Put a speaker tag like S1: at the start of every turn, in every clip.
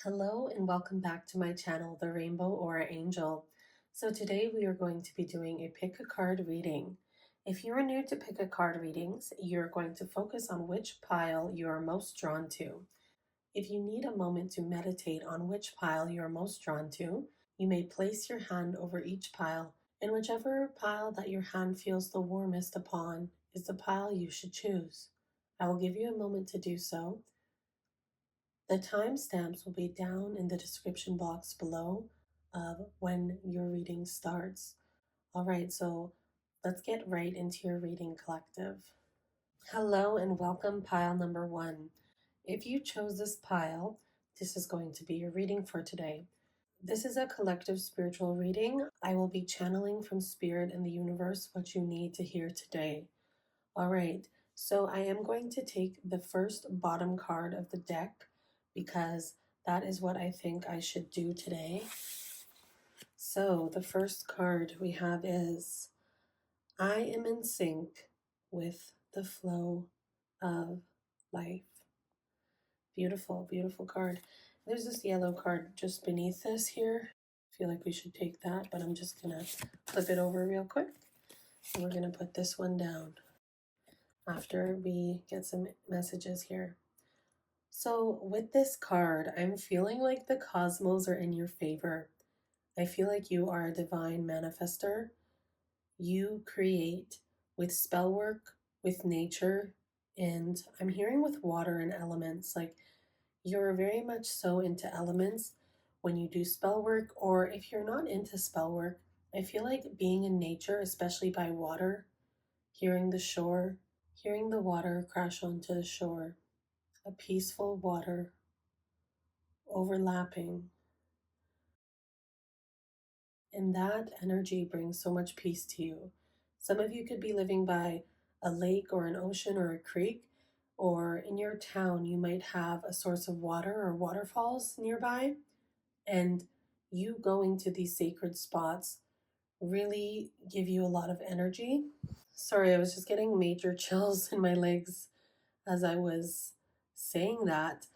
S1: Hello and welcome back to my channel, The Rainbow Aura Angel. So today we are going to be doing a pick a card reading. If you are new to pick a card readings, you're going to focus on which pile you are most drawn to. If you need a moment to meditate on which pile you are most drawn to, you may place your hand over each pile, and whichever pile that your hand feels the warmest upon is the pile you should choose. I will give you a moment to do so. The timestamps will be down in the description box below of when your reading starts. All right, so let's get right into your reading, collective. Hello and welcome, pile number 1. If you chose this pile, this is going to be your reading for today. This is a collective spiritual reading. I will be channeling from Spirit and the universe what you need to hear today. All right, so I am going to take the first bottom card of the deck because that is what I think I should do today. So the first card we have is I am in sync with the flow of life. Beautiful, beautiful card. There's this yellow card just beneath this here. I feel like we should take that, but I'm just gonna flip it over real quick. And we're gonna put this one down after we get some messages here. So with this card, I'm feeling like the cosmos are in your favor. I feel like you are a divine manifester. You create with spell work, with nature, and I'm hearing with water and elements. Like you're very much so into elements when you do spell work, or if you're not into spell work, I feel like being in nature, especially by water, hearing the shore, hearing the water crash onto the shore, a peaceful water overlapping. And that energy brings so much peace to you. Some of you could be living by a lake or an ocean or a creek, or in your town, you might have a source of water or waterfalls nearby. And you going to these sacred spots really give you a lot of energy. Sorry, I was just getting major chills in my legs as I was saying that.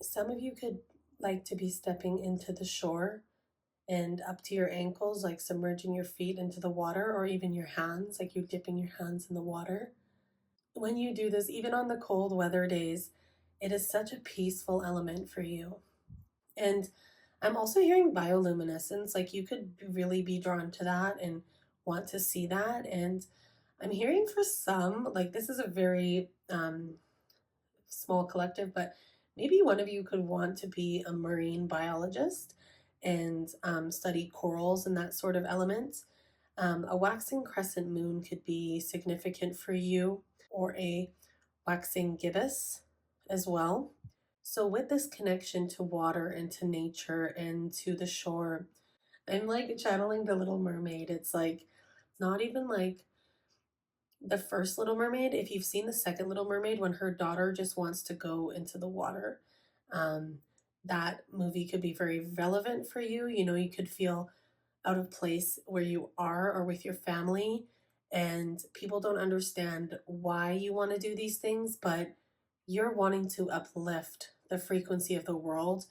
S1: Some of you could like to be stepping into the shore and up to your ankles, like submerging your feet into the water, or even your hands, like you're dipping your hands in the water. When you do this, even on the cold weather days, it is such a peaceful element for you. And I'm also hearing bioluminescence, like you could really be drawn to that and want to see that. And I'm hearing for some, like this is a very small collective, but maybe one of you could want to be a marine biologist and study corals and that sort of elements. A waxing crescent moon could be significant for you, or a waxing gibbous as well. So, with this connection to water and to nature and to the shore, I'm like channeling the Little Mermaid. It's like not even like the first Little Mermaid. If you've seen the second Little Mermaid, when her daughter just wants to go into the water, um, that movie could be very relevant for you. You know, you could feel out of place where you are or with your family, and people don't understand why you want to do these things, but you're wanting to uplift the frequency of the world,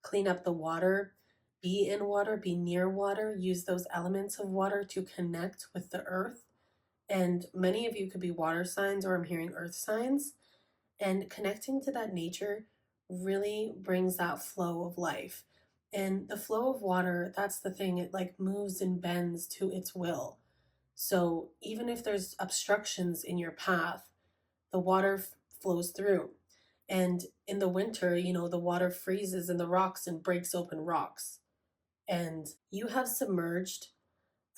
S1: clean up the water, be in water, be near water, use those elements of water to connect with the earth. And many of you could be water signs, or I'm hearing earth signs. And connecting to that nature really brings that flow of life. And the flow of water, that's the thing, it like moves and bends to its will. So even if there's obstructions in your path, the water flows through. And in the winter, you know, the water freezes in the rocks and breaks open rocks. And you have submerged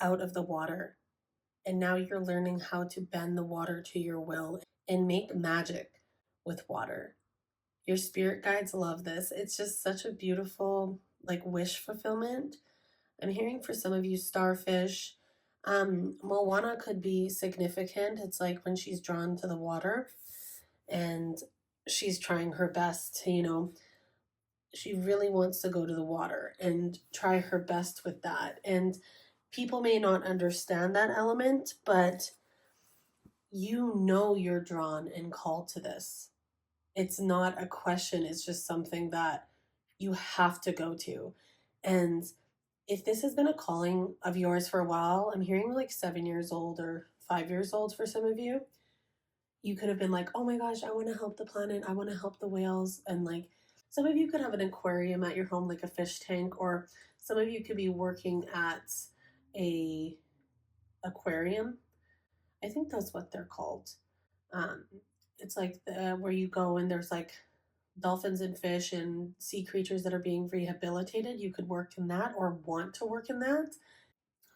S1: out of the water. And now you're learning how to bend the water to your will and make magic with water. Your spirit guides love this. It's just such a beautiful, like, wish fulfillment. I'm hearing for some of you starfish. Moana could be significant. It's like when she's drawn to the water and she's trying her best to, you know, she really wants to go to the water and try her best with that. And people may not understand that element, but you know you're drawn and called to this. It's not a question, it's just something that you have to go to. And if this has been a calling of yours for a while, I'm hearing like 7 years old or 5 years old for some of you. You could have been like, oh my gosh, I want to help the planet. I want to help the whales. And like some of you could have an aquarium at your home, like a fish tank, or some of you could be working at a aquarium. I think that's what they're called. Um, it's like where you go and there's like dolphins and fish and sea creatures that are being rehabilitated. You could work in that or want to work in that.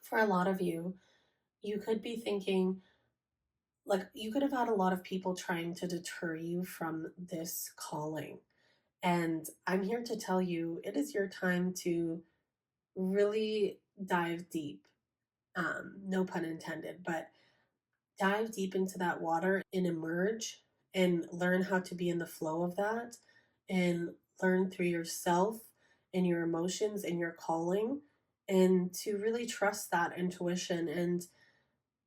S1: For a lot of you, you could be thinking, like, you could have had a lot of people trying to deter you from this calling. And I'm here to tell you it is your time to really dive deep. No pun intended, but dive deep into that water and emerge and learn how to be in the flow of that and learn through yourself and your emotions and your calling and to really trust that intuition and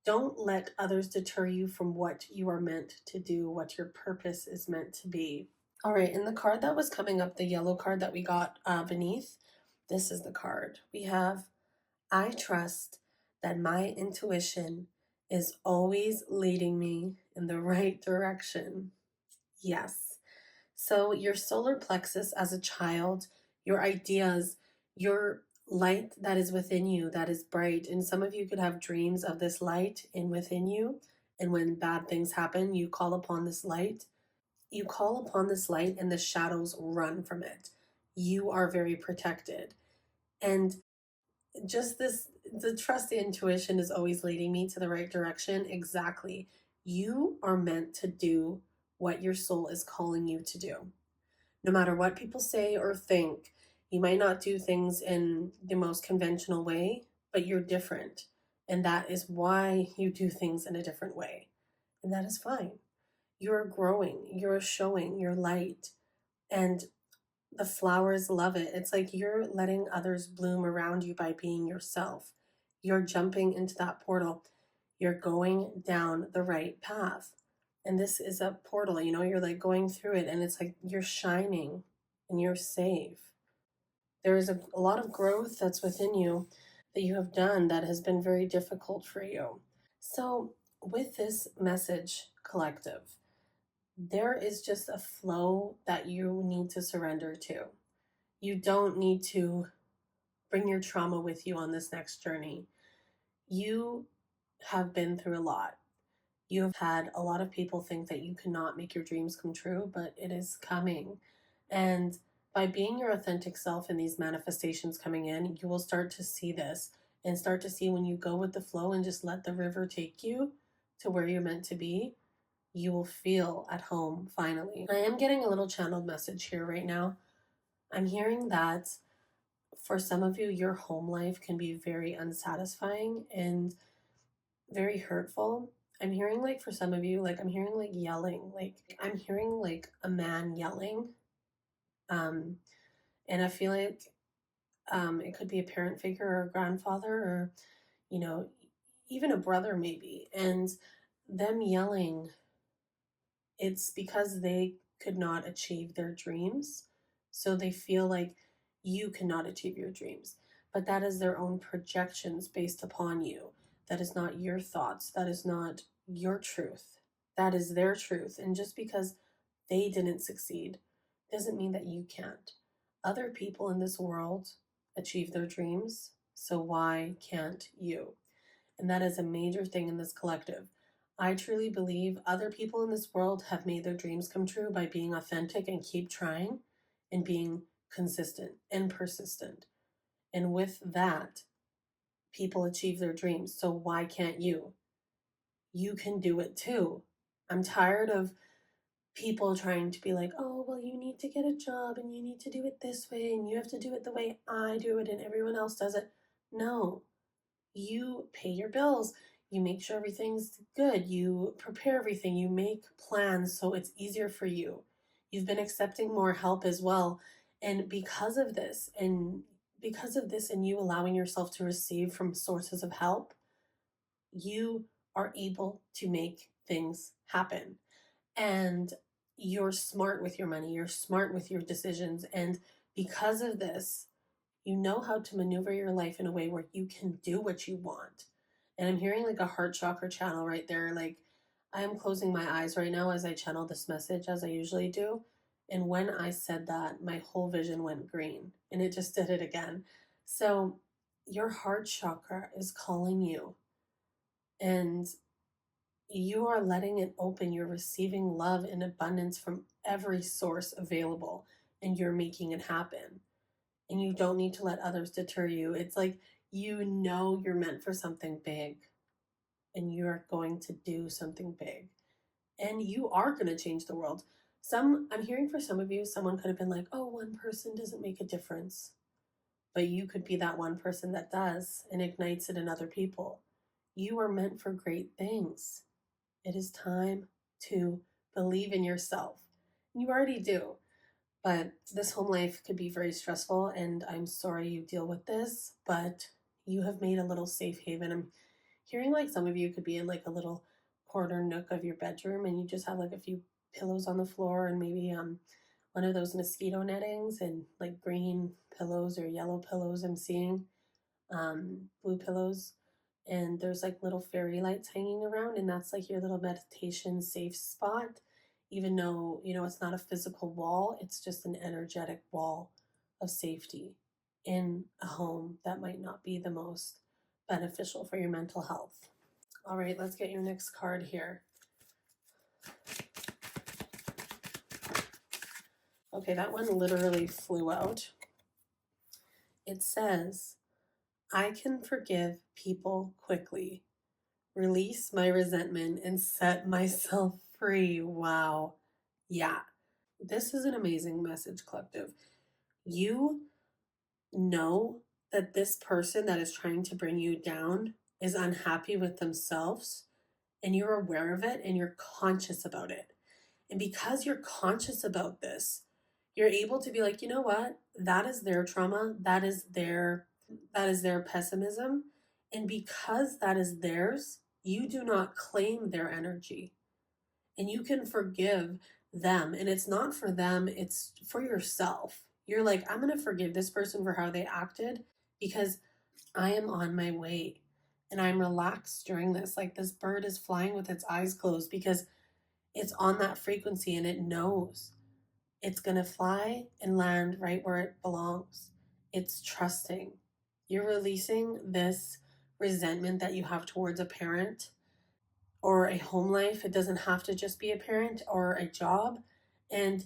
S1: don't let others deter you from what you are meant to do, what your purpose is meant to be. All right, in the card that was coming up, the yellow card that we got beneath, this is the card. We have, I trust that my intuition is always leading me in the right direction. Yes. So, your solar plexus as a child, your ideas, your light that is within you that is bright. And some of you could have dreams of this light in within you. And when bad things happen, you call upon this light. You call upon this light, and the shadows run from it. You are very protected. And just this, the trust, the intuition is always leading me to the right direction. Exactly. You are meant to do what your soul is calling you to do. No matter what people say or think, you might not do things in the most conventional way, but you're different. And that is why you do things in a different way. And that is fine. You're growing, you're showing your light. And the flowers love it. It's like you're letting others bloom around you by being yourself. You're jumping into that portal. You're going down the right path. And this is a portal, you're like going through it and it's like you're shining and you're safe. There is a lot of growth that's within you that you have done that has been very difficult for you. So, with this message collective, there is just a flow that you need to surrender to. You don't need to bring your trauma with you on this next journey. You have been through a lot. You have had a lot of people think that you cannot make your dreams come true, but it is coming. And by being your authentic self in these manifestations coming in, you will start to see this and start to see when you go with the flow and just let the river take you to where you're meant to be, you will feel at home finally. I am getting a little channeled message here right now. I'm hearing that for some of you, your home life can be very unsatisfying and very hurtful. I'm hearing like for some of you, like I'm hearing like yelling, like I'm hearing like a man yelling. Um, and I feel like it could be a parent figure or a grandfather or, you know, even a brother maybe. And them yelling, it's because they could not achieve their dreams. So they feel like you cannot achieve your dreams. But that is their own projections based upon you. That is not your thoughts. That is not your truth. That is their truth. And just because they didn't succeed doesn't mean that you can't. Other people in this world achieve their dreams. So why can't you? And that is a major thing in this collective. I truly believe other people in this world have made their dreams come true by being authentic and keep trying and being consistent and persistent. And with that, people achieve their dreams. So why can't you? You can do it too. I'm tired of people trying to be like, oh, well, you need to get a job and you need to do it this way and you have to do it the way I do it and everyone else does it. No, you pay your bills, you make sure everything's good, you prepare everything, you make plans so it's easier for you. You've been accepting more help as well. And because of this, and you allowing yourself to receive from sources of help, you are able to make things happen. And you're smart with your money, you're smart with your decisions, and Because of this, you know how to maneuver your life in a way where you can do what you want. And I'm hearing like a heart chakra channel right there. Like, I am closing my eyes right now as I channel this message, as I usually do. And when I said that, my whole vision went green and it just did it again. So, your heart chakra is calling you, and you are letting it open. You're receiving love in abundance from every source available, and you're making it happen. And you don't need to let others deter you. It's like you know you're meant for something big, and you're going to do something big, and you are going to change the world. I'm hearing for some of you, someone could have been like, oh, one person doesn't make a difference. But you could be that one person that does and ignites it in other people. You are meant for great things. It is time to believe in yourself. You already do, but this home life could be very stressful, and I'm sorry you deal with this, but you have made a little safe haven. I'm hearing like some of you could be in like a little corner nook of your bedroom, and you just have like a few pillows on the floor, and maybe one of those mosquito nettings, and like green pillows or yellow pillows I'm seeing, blue pillows, and there's like little fairy lights hanging around, and that's like your little meditation safe spot. Even though it's not a physical wall, it's just an energetic wall of safety in a home that might not be the most beneficial for your mental health. All right, let's get your next card here. Okay, that one literally flew out. It says, I can forgive people quickly, release my resentment, and set myself free. Wow. Yeah. This is an amazing message, collective. You know that this person that is trying to bring you down is unhappy with themselves, and you're aware of it and you're conscious about it. And because you're conscious about this, you're able to be like, you know what? That is their trauma. That is their pessimism. And because that is theirs, you do not claim their energy. And you can forgive them. And it's not for them, it's for yourself. You're like, I'm going to forgive this person for how they acted because I am on my way. And I'm relaxed during this. Like this bird is flying with its eyes closed because it's on that frequency and it knows it's going to fly and land right where it belongs. It's trusting. You're releasing this resentment that you have towards a parent or a home life. It doesn't have to just be a parent or a job. And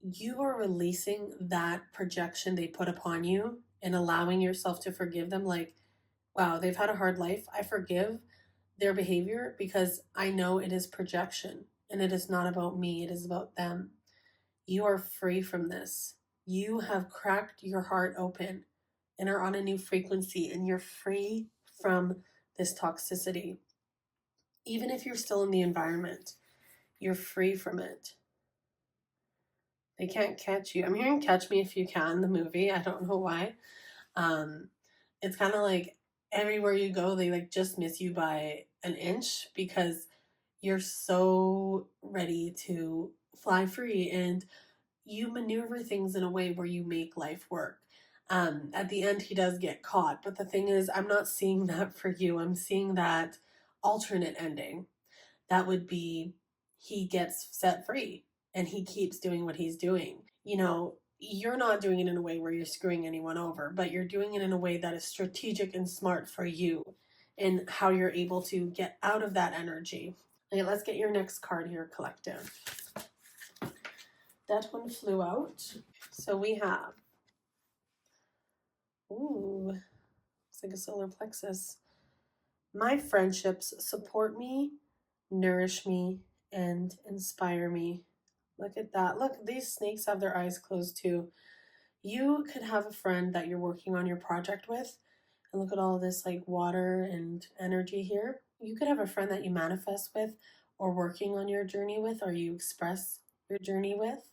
S1: you are releasing that projection they put upon you and allowing yourself to forgive them. Like, wow, they've had a hard life. I forgive their behavior because I know it is projection and it is not about me, it is about them. You are free from this. You have cracked your heart open and are on a new frequency, and you're free from this toxicity. Even if you're still in the environment, you're free from it. They can't catch you. I'm hearing Catch Me If You Can, the movie. I don't know why. Um, it's kind of like everywhere you go, they like just miss you by an inch because you're so ready to fly free, and you maneuver things in a way where you make life work. At the end, he does get caught, but the thing is, I'm not seeing that for you. I'm seeing that alternate ending. That would be he gets set free and he keeps doing what he's doing. You're not doing it in a way where you're screwing anyone over, but you're doing it in a way that is strategic and smart for you and how you're able to get out of that energy. Okay, let's get your next card here, collective. That one flew out. So we have, ooh, it's like a solar plexus. My friendships support me, nourish me, and inspire me. Look at that. Look, these snakes have their eyes closed too. You could have a friend that you're working on your project with, and look at all of this like water and energy here. You could have a friend that you manifest with, or working on your journey with, or you express your journey with,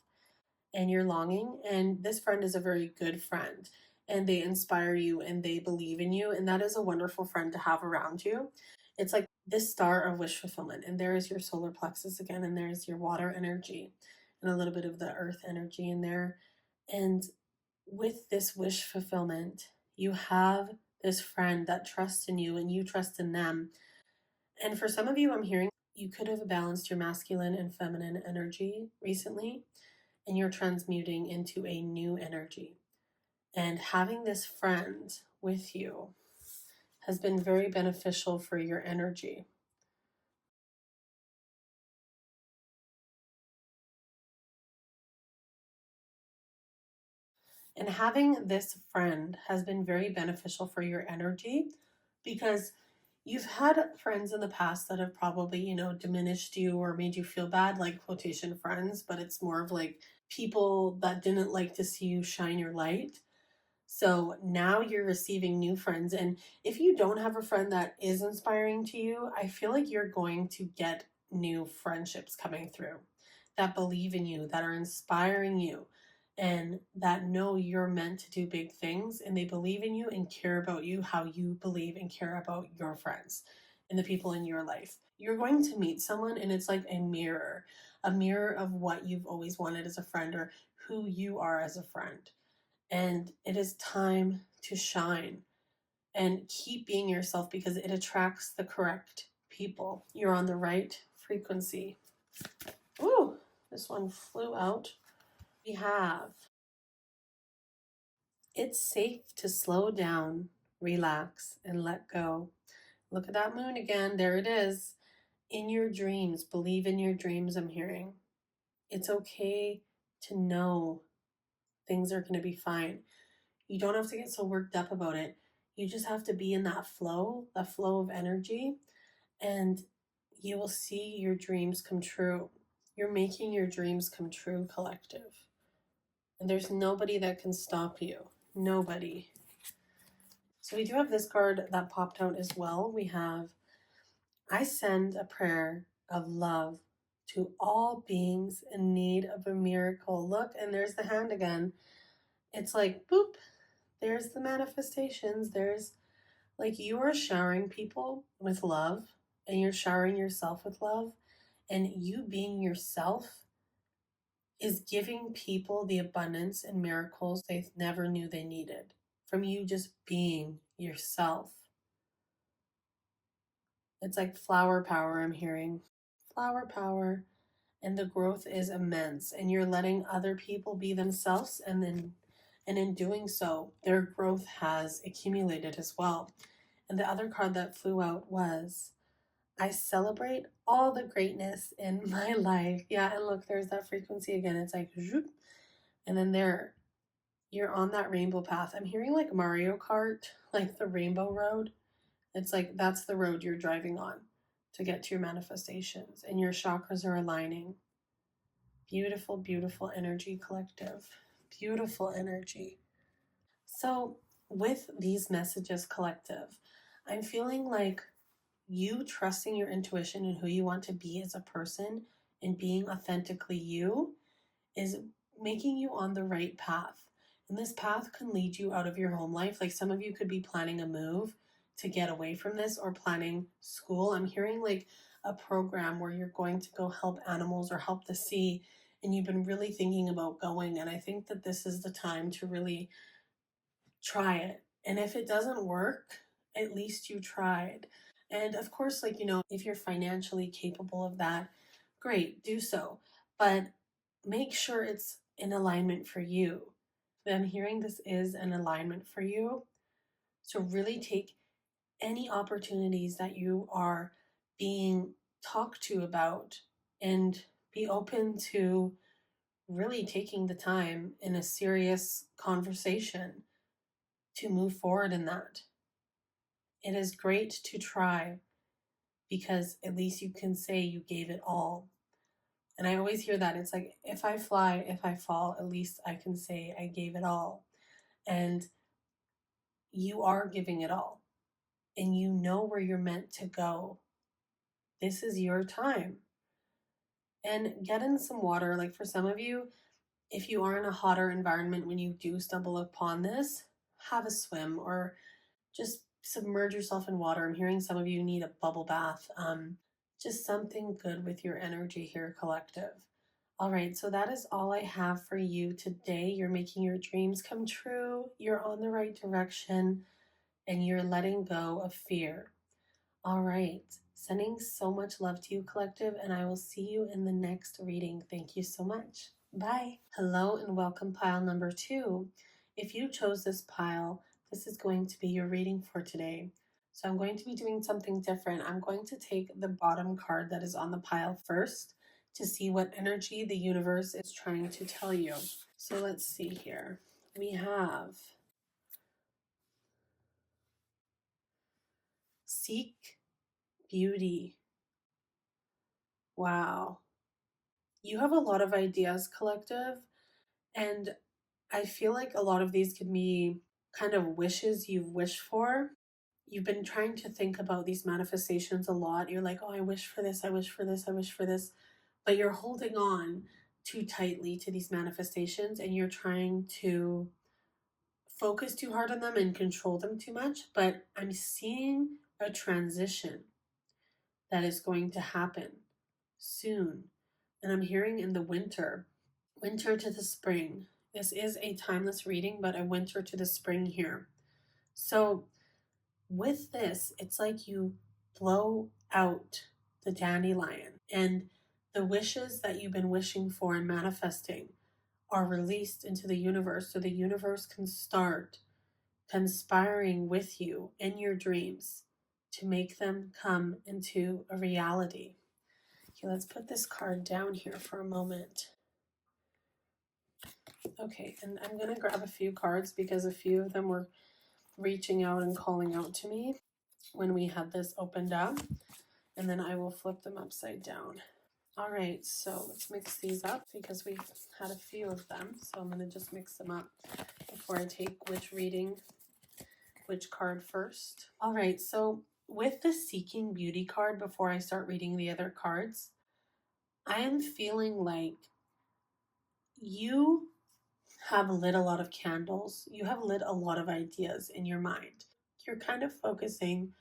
S1: and you're longing. And this friend is a very good friend, and they inspire you and they believe in you. And that is a wonderful friend to have around you. It's like this star of wish fulfillment. And there is your solar plexus again, and there's your water energy and a little bit of the earth energy in there. And with this wish fulfillment, you have this friend that trusts in you and you trust in them. And for some of you, I'm hearing you could have balanced your masculine and feminine energy recently, and you're transmuting into a new energy. And having this friend with you has been very beneficial for your energy. And having this friend has been very beneficial for your energy because you've had friends in the past that have probably, diminished you or made you feel bad, like quotation friends, but it's more of like people that didn't like to see you shine your light. So now you're receiving new friends. And if you don't have a friend that is inspiring to you, I feel like you're going to get new friendships coming through that believe in you, that are inspiring you, and that know you're meant to do big things. And they believe in you and care about you how you believe and care about your friends and the people in your life. You're going to meet someone, and it's like a mirror of what you've always wanted as a friend or who you are as a friend. And it is time to shine and keep being yourself because it attracts the correct people. You're on the right frequency. Ooh, this one flew out. We have it's safe to slow down, relax, and let go. Look at that moon again. There it is. In your dreams, believe in your dreams, I'm hearing. It's okay to know things are going to be fine. You don't have to get so worked up about it. You just have to be in that flow of energy, and you will see your dreams come true. You're making your dreams come true, collective. And there's nobody that can stop you. Nobody. So we do have this card that popped out as well. We have I send a prayer of love to all beings in need of a miracle. Look, and there's the hand again. It's like, boop, there's the manifestations. There's like you are showering people with love and you're showering yourself with love. And you being yourself is giving people the abundance and miracles they never knew they needed from you just being yourself. It's like flower power, I'm hearing. Flower power. And the growth is immense. And you're letting other people be themselves. And in doing so, their growth has accumulated as well. And the other card that flew out was I celebrate all the greatness in my life. Yeah, and look, there's that frequency again. It's like, zoop, and then there, you're on that rainbow path. I'm hearing like Mario Kart, like the rainbow road. It's like that's the road you're driving on to get to your manifestations, and your chakras are aligning. Beautiful, beautiful energy, collective. Beautiful energy. So, with these messages, collective, I'm feeling like you trusting your intuition and who you want to be as a person and being authentically you is making you on the right path. And this path can lead you out of your home life. Like some of you could be planning a move to get away from this or planning school. I'm hearing like a program where you're going to go help animals or help the sea, and you've been really thinking about going. And I think that this is the time to really try it. And if it doesn't work, at least you tried. And of course, like, if you're financially capable of that, great, do so. But make sure it's in alignment for you. I'm hearing this is an alignment for you. So really take any opportunities that you are being talked to about and be open to really taking the time in a serious conversation to move forward in that. It is great to try because at least you can say you gave it all. And I always hear that. It's like, if I fly, if I fall, at least I can say I gave it all. And you are giving it all. And you know where you're meant to go. This is your time. And get in some water. Like for some of you, if you are in a hotter environment when you do stumble upon this, have a swim or just submerge yourself in water. I'm hearing some of you need a bubble bath. Just something good with your energy here, collective. All right, so that is all I have for you today. You're making your dreams come true, you're on the right direction, and you're letting go of fear. All right, sending so much love to you, collective, and I will see you in the next reading. Thank you so much. Bye. Hello and welcome, pile number 2. If you chose this pile, this is going to be your reading for today. So I'm going to be doing something different. I'm going to take the bottom card that is on the pile first to see what energy the universe is trying to tell you. So let's see here. We have Seek Beauty. Wow. You have a lot of ideas, collective, and I feel like a lot of these could be kind of wishes you've wished for. You've been trying to think about these manifestations a lot. You're like, oh, I wish for this, I wish for this, I wish for this. But you're holding on too tightly to these manifestations and you're trying to focus too hard on them and control them too much. But I'm seeing a transition that is going to happen soon. And I'm hearing in the winter to the spring. This is a timeless reading, but a winter to the spring here. So with this, it's like you blow out the dandelion and the wishes that you've been wishing for and manifesting are released into the universe so the universe can start conspiring with you in your dreams to make them come into a reality. Okay, let's put this card down here for a moment. Okay, and I'm going to grab a few cards because a few of them were reaching out and calling out to me when we had this opened up, and then I will flip them upside down. All right, so let's mix these up because we had a few of them, so I'm going to just mix them up before I take which card first. All right, so with the Seeking Beauty card, before I start reading the other cards, I am feeling like you have lit a lot of candles. You have lit a lot of ideas in your mind. You're kind of focusing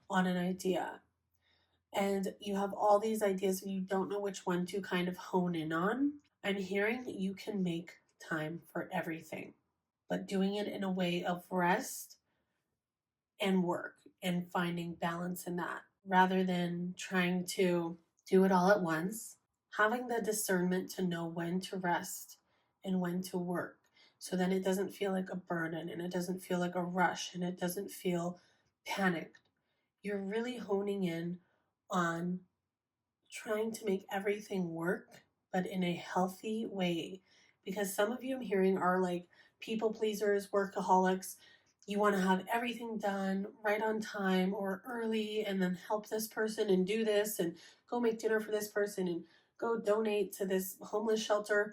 S1: on an idea and you have all these ideas and you don't know which one to kind of hone in on. I'm hearing that you can make time for everything, but doing it in a way of rest and work and finding balance in that rather than trying to do it all at once. Having the discernment to know when to rest and when to work. So then it doesn't feel like a burden and it doesn't feel like a rush and it doesn't feel panicked. You're really honing in on trying to make everything work, but in a healthy way. Because some of you I'm hearing are like people pleasers, workaholics. You want to have everything done right on time or early and then help this person and do this and go make dinner for this person and go donate to this homeless shelter.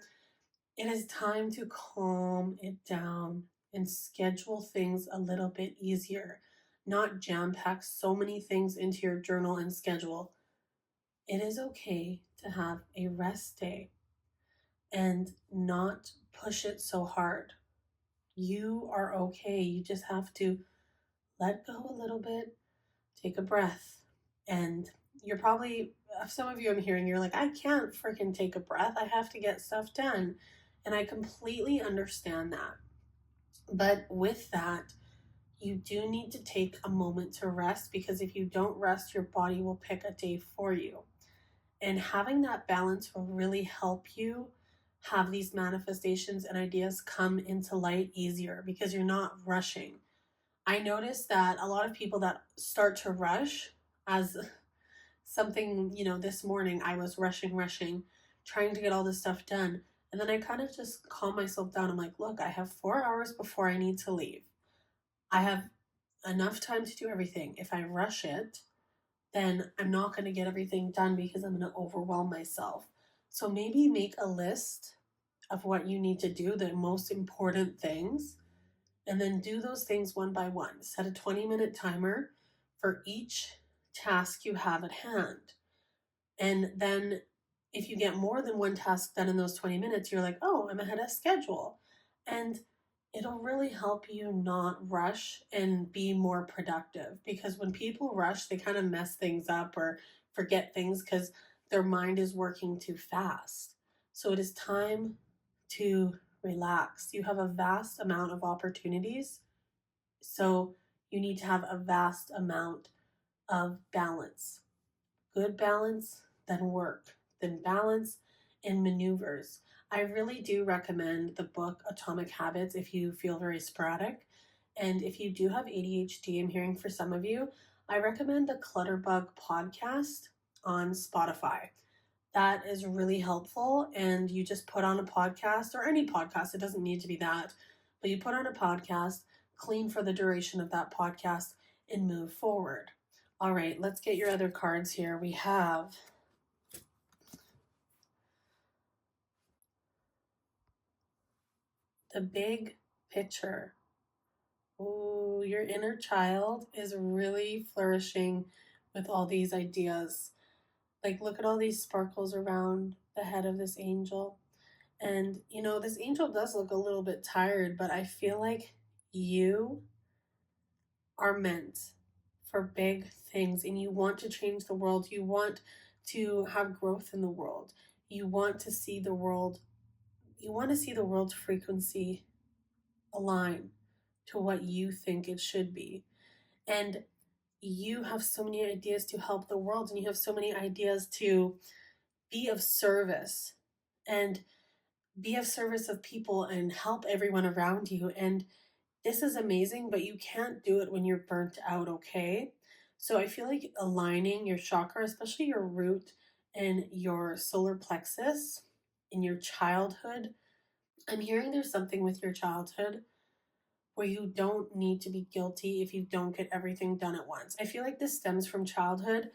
S1: It is time to calm it down and schedule things a little bit easier, not jam pack so many things into your journal and schedule. It is okay to have a rest day and not push it so hard. You are okay. You just have to let go a little bit, take a breath. And you're probably, some of you I'm hearing, you're like, I can't freaking take a breath. I have to get stuff done. And I completely understand that. But with that, you do need to take a moment to rest because if you don't rest, your body will pick a day for you. And having that balance will really help you have these manifestations and ideas come into light easier because you're not rushing. I noticed that a lot of people that start to rush, as something, this morning I was rushing, trying to get all this stuff done. And then I kind of just calm myself down. I'm like, look, I have 4 hours before I need to leave. I have enough time to do everything. If I rush it, then I'm not going to get everything done because I'm going to overwhelm myself. So maybe make a list of what you need to do, the most important things, and then do those things one by one. Set a 20-minute timer for each task you have at hand. And then if you get more than one task done in those 20 minutes, you're like, oh, I'm ahead of schedule. And it'll really help you not rush and be more productive because when people rush, they kind of mess things up or forget things because their mind is working too fast. So it is time to relax. You have a vast amount of opportunities. So you need to have a vast amount of balance. Good balance, then work, then balance and maneuvers. I really do recommend the book Atomic Habits if you feel very sporadic. And if you do have ADHD, I'm hearing for some of you, I recommend the Clutterbug podcast on Spotify. That is really helpful. And you just put on a podcast or any podcast, it doesn't need to be that, but you put on a podcast, clean for the duration of that podcast, and move forward. All right, let's get your other cards here. We have the big picture. Oh, your inner child is really flourishing with all these ideas. Like, look at all these sparkles around the head of this angel. And, this angel does look a little bit tired, but I feel like you are meant for big things and you want to change the world. You want to have growth in the world. You want to see the world. You want to see the world's frequency align to what you think it should be. And you have so many ideas to help the world, and you have so many ideas to be of service and be of service of people and help everyone around you. And this is amazing, but you can't do it when you're burnt out, okay? So I feel like aligning your chakra, especially your root and your solar plexus in your childhood. I'm hearing there's something with your childhood where you don't need to be guilty if you don't get everything done at once. I feel like this stems from childhood.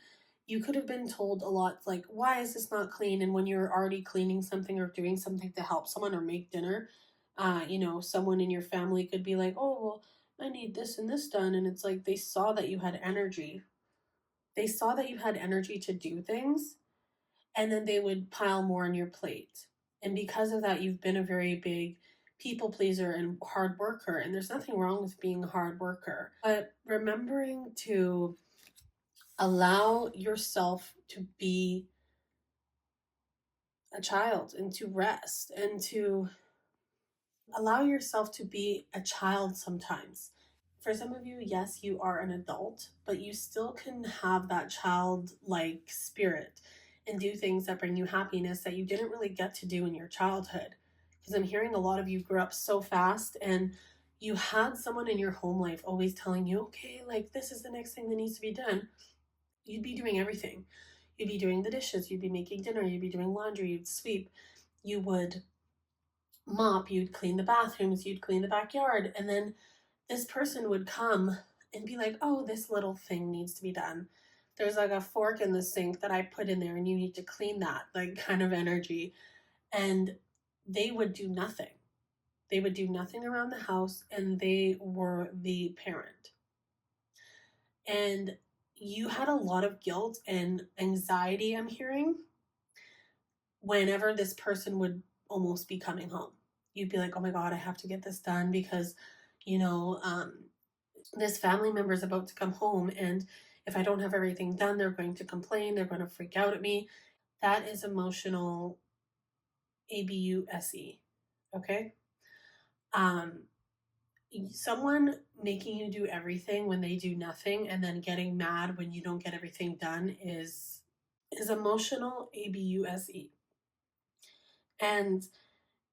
S1: You could have been told a lot, like, why is this not clean? And when you're already cleaning something or doing something to help someone or make dinner, someone in your family could be like, oh, well, I need this and this done. And it's like they saw that you had energy. They saw that you had energy to do things, and then they would pile more on your plate. And because of that, you've been a very big people pleaser and hard worker. And there's nothing wrong with being a hard worker, but remembering to allow yourself to be a child and to rest and to allow yourself to be a child sometimes. For some of you, yes, you are an adult, but you still can have that childlike spirit and do things that bring you happiness that you didn't really get to do in your childhood. Because I'm hearing a lot of you grew up so fast and you had someone in your home life always telling you, okay, like this is the next thing that needs to be done. You'd be doing everything. You'd be doing the dishes, you'd be making dinner, you'd be doing laundry, you'd sweep, you would mop, you'd clean the bathrooms, you'd clean the backyard. And then this person would come and be like, oh, this little thing needs to be done. There's like a fork in the sink that I put in there and you need to clean that, like kind of energy. And they would do nothing. They would do nothing around the house and they were the parent. And you had a lot of guilt and anxiety, I'm hearing, whenever this person would almost be coming home. You'd be like, oh my God, I have to get this done because, you know, this family member is about to come home. And if I don't have everything done, they're going to complain. They're going to freak out at me. That is emotional abuse. Okay. Um, Someone making you do everything when they do nothing and then getting mad when you don't get everything done is emotional abuse. And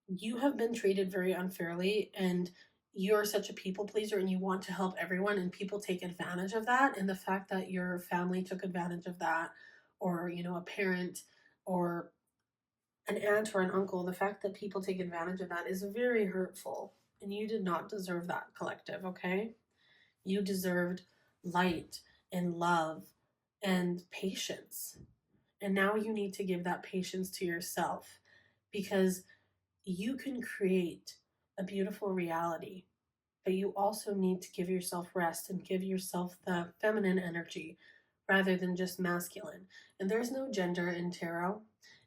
S1: you have been treated very unfairly and you're such a people pleaser and you want to help everyone and people take advantage of that. And the fact that your family took advantage of that, or a parent or an aunt or an uncle, the fact that people take advantage of that is very hurtful. And you did not deserve that, collective. Okay, you deserved light and love and patience, and now you need to give that patience to yourself, because you can create a beautiful reality, but you also need to give yourself rest and give yourself the feminine energy rather than just masculine. And there's no gender in tarot,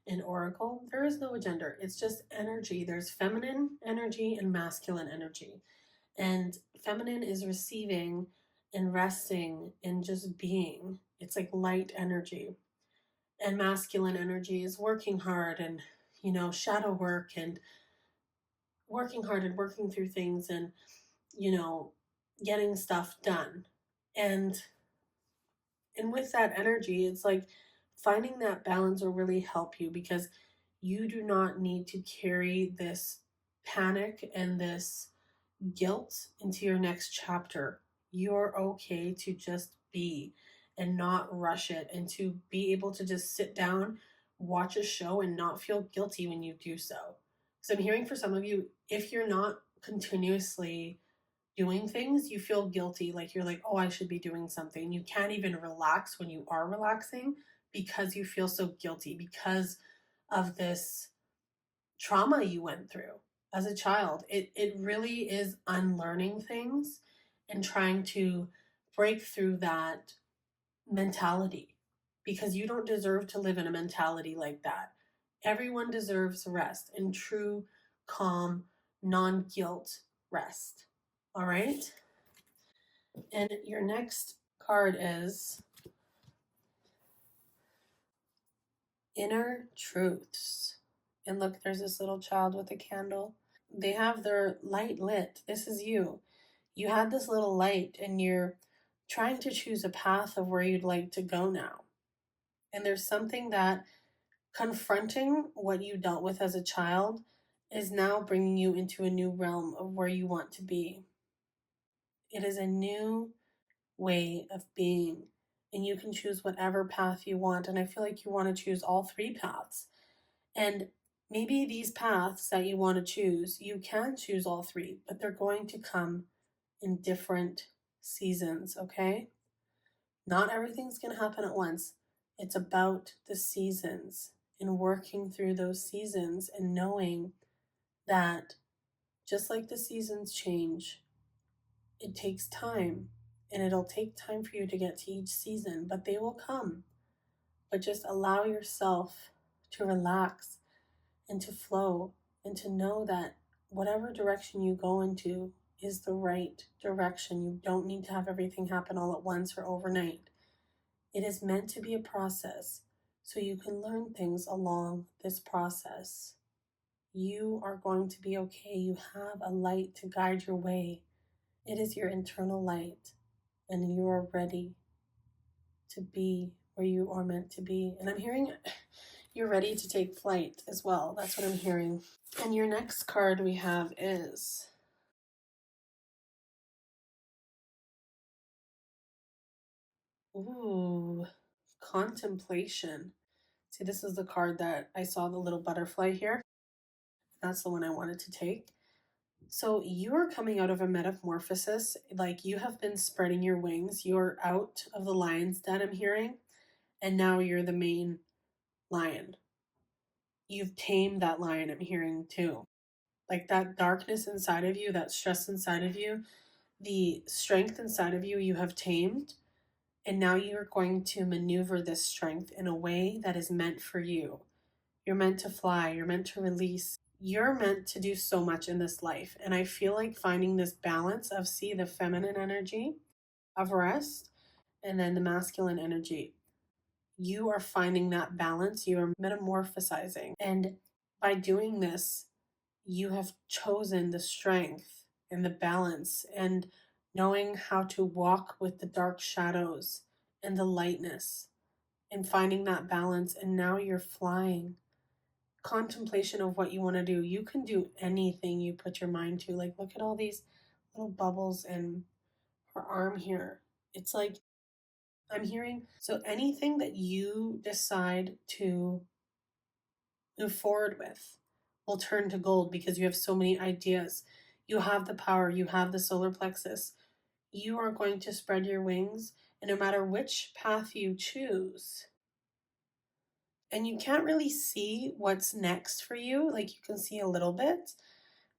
S1: in oracle. There is no gender. It's just energy. There's feminine energy and masculine energy. And feminine is receiving and resting and just being. It's like light energy. And masculine energy is working hard and shadow work and working hard and working through things and, you know, getting stuff done. And with that energy, it's like finding that balance will really help you, because you do not need to carry this panic and this guilt into your next chapter. You're okay to just be and not rush it, and to be able to just sit down, watch a show, and not feel guilty when you do so. Because I'm hearing for some of you, if you're not continuously doing things, you feel guilty. Like you're like, oh, I should be doing something. You can't even relax when you are relaxing because you feel so guilty because of this trauma you went through as a child. It really is unlearning things and trying to break through that mentality, because you don't deserve to live in a mentality like that. Everyone deserves rest and true, calm, non guilt rest. All right. And your next card is Inner Truths. And look, there's this little child with a candle. They have their light lit. This is you. You had this little light and you're trying to choose a path of where you'd like to go now. And there's something that confronting what you dealt with as a child is now bringing you into a new realm of where you want to be. It is a new way of being, and you can choose whatever path you want. And I feel like you want to choose all three paths. And maybe these paths that you want to choose, you can choose all three, but they're going to come in different seasons, okay? Not everything's going to happen at once. It's about the seasons and working through those seasons and knowing that just like the seasons change, it takes time, and it'll take time for you to get to each season, but they will come. But just allow yourself to relax and to flow and to know that whatever direction you go into is the right direction. You don't need to have everything happen all at once or overnight. It is meant to be a process so you can learn things along this process. You are going to be okay. You have a light to guide your way. It is your internal light, and you are ready to be where you are meant to be. And I'm hearing you're ready to take flight as well. That's what I'm hearing. And your next card we have is Contemplation. See, this is the card that I saw the little butterfly here. That's the one I wanted to take. So you are coming out of a metamorphosis. Like you have been spreading your wings. You're out of the lion's den, I'm hearing. And now you're the main lion. You've tamed that lion, I'm hearing too. Like that darkness inside of you, that stress inside of you, the strength inside of you, you have tamed. And now you're going to maneuver this strength in a way that is meant for you. You're meant to fly. You're meant to release. You're meant to do so much in this life. And I feel like finding this balance of, see, the feminine energy of rest and then the masculine energy. You are finding that balance. You are metamorphosizing. And by doing this, you have chosen the strength and the balance and knowing how to walk with the dark shadows and the lightness and finding that balance. And now you're flying. Contemplation of what you want to do. You can do anything you put your mind to. Like, look at all these little bubbles in her arm here. It's like, I'm hearing, so anything that you decide to move forward with will turn to gold because you have so many ideas. You have the power, you have the solar plexus. You are going to spread your wings, and no matter which path you choose, and you can't really see what's next for you, like you can see a little bit,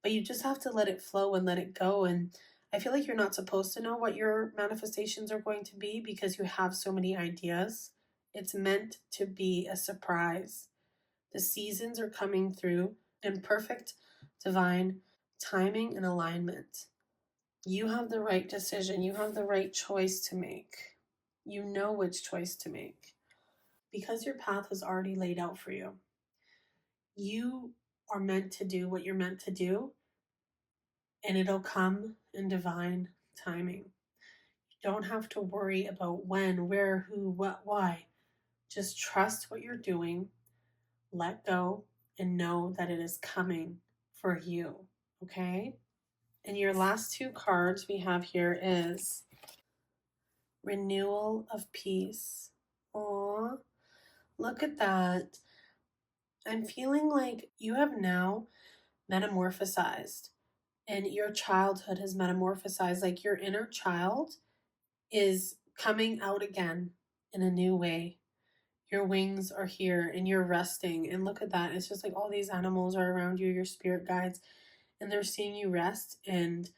S1: but you just have to let it flow and let it go. And I feel like you're not supposed to know what your manifestations are going to be because you have so many ideas. It's meant to be a surprise. The seasons are coming through in perfect divine timing and alignment. You have the right decision. You have the right choice to make. You know which choice to make because your path is already laid out for you. You are meant to do what you're meant to do, and it'll come in divine timing. You don't have to worry about when, where, who, what, why. Just trust what you're doing, let go, and know that it is coming for you. Okay? And your last two cards we have here is Renewal of Peace. Aw, look at that. I'm feeling like you have now metamorphosized and your childhood has metamorphosized. Like your inner child is coming out again in a new way. Your wings are here and you're resting. And look at that. It's just like all these animals are around you, your spirit guides, and they're seeing you rest. And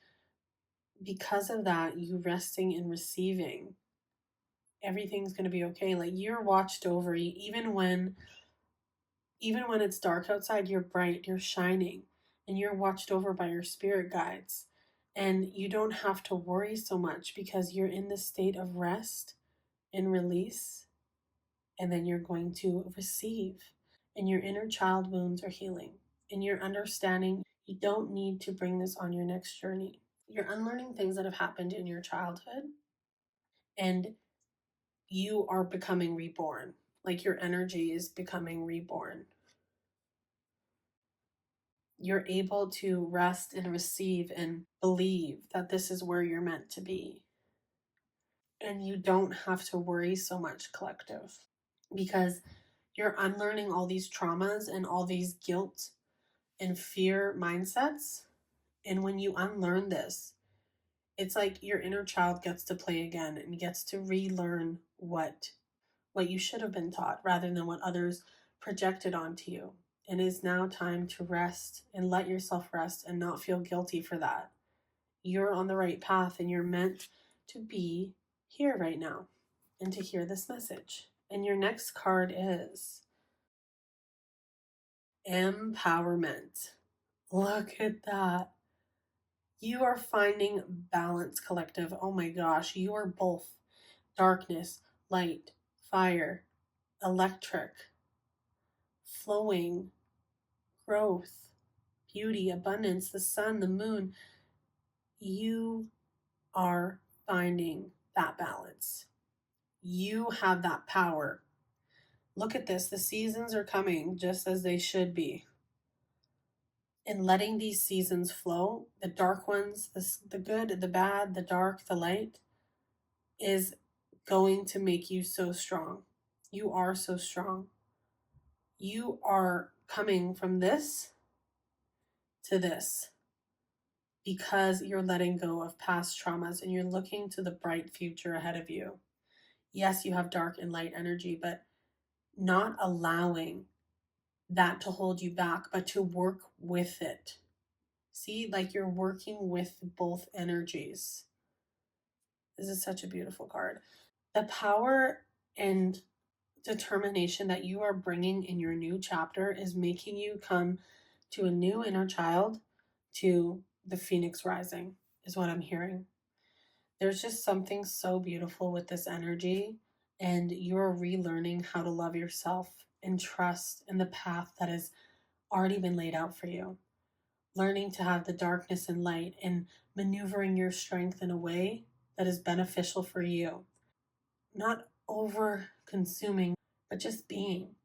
S1: because of that, you resting and receiving, everything's going to be okay. Like you're watched over, even when it's dark outside, you're bright, you're shining, and you're watched over by your spirit guides. And you don't have to worry so much because you're in the state of rest and release. And then you're going to receive. And your inner child wounds are healing. And you're understanding you don't need to bring this on your next journey. You're unlearning things that have happened in your childhood. And you are becoming reborn. Like your energy is becoming reborn. You're able to rest and receive and believe that this is where you're meant to be. And you don't have to worry so much, collective, because you're unlearning all these traumas and all these guilt and fear mindsets. And when you unlearn this, it's like your inner child gets to play again and gets to relearn what you should have been taught rather than what others projected onto you. It is now time to rest and let yourself rest and not feel guilty for that. You're on the right path and you're meant to be here right now and to hear this message. And your next card is Empowerment. Look at that. You are finding balance, collective. Oh my gosh, you are both darkness, light, fire, electric, flowing, growth, beauty, abundance, the sun, the moon. You are finding that balance. You have that power. Look at this. The seasons are coming just as they should be. And letting these seasons flow, the dark ones, the good, the bad, the dark, the light, is going to make you so strong. You are so strong. You are coming from this to this because you're letting go of past traumas and you're looking to the bright future ahead of you. Yes, you have dark and light energy, but not allowing that to hold you back, but to work with it. See, like you're working with both energies. This is such a beautiful card. The power and determination that you are bringing in your new chapter is making you come to a new inner child, to the phoenix rising, is what I'm hearing. There's just something so beautiful with this energy, and you're relearning how to love yourself and trust in the path that has already been laid out for you. Learning to have the darkness and light and maneuvering your strength in a way that is beneficial for you. Not over consuming, but just being